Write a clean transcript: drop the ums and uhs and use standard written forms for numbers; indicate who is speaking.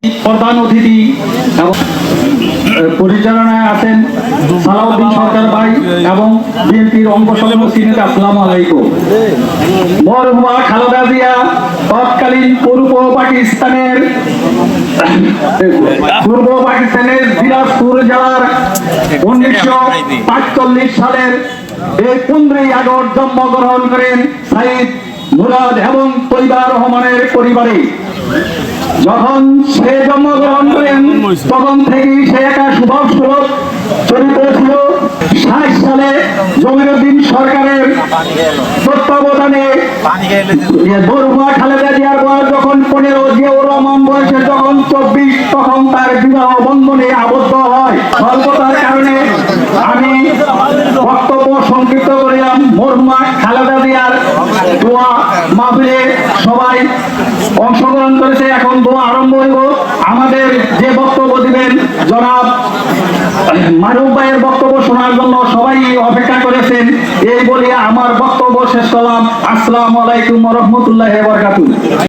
Speaker 1: প্রধান অতিথি এবং পরিচালনায় আছেন সালাউদ্দিন সরকার ভাই এবং বিএনপির অঙ্গ সভাপতি। আসসালামু আলাইকুম। মরহুমা খালেদা জিয়া তৎকালীন পূর্ব পাকিস্তানের দিনাজপুর জেলার 1945 সালের 15 আগস্ট জন্মগ্রহণ করেন সাইদ মুরাদ এবং তৈবা রহমানের পরিবারে। যখন সে জন্মগ্রহণ করেন তখন থেকেই সে একটা সুলভ চরিত্র ছিল। 60 সালে জমিরুদ্দিন সরকারের তত্ত্বাবধানে মরহুমা খালেদা জিয়ার বয়স যখন 15, জিয়াউর রহমান বয়সে যখন 24, তখন তার বিবাহ বন্ধনে আবদ্ধ হয়। স্বল্পতার কারণে আমি বক্তব্য সংক্ষিপ্ত করিলাম। মরহুমা খালেদা জিয়ার দোয়া মাহফিলে সবাই অংশগ্রহণ করেছে। এখন দোয়া আরম্ভ হইব। আমাদের যে বক্তব্য দিবেন জনাব মারুফ ভাইয়ের বক্তব্য শোনার জন্য সবাই অপেক্ষা করেছেন। এই বলে আমার বক্তব্য শেষ করলাম। আসসালামু আলাইকুম ওয়া রাহমাতুল্লাহি ওয়া বারাকাতুহু।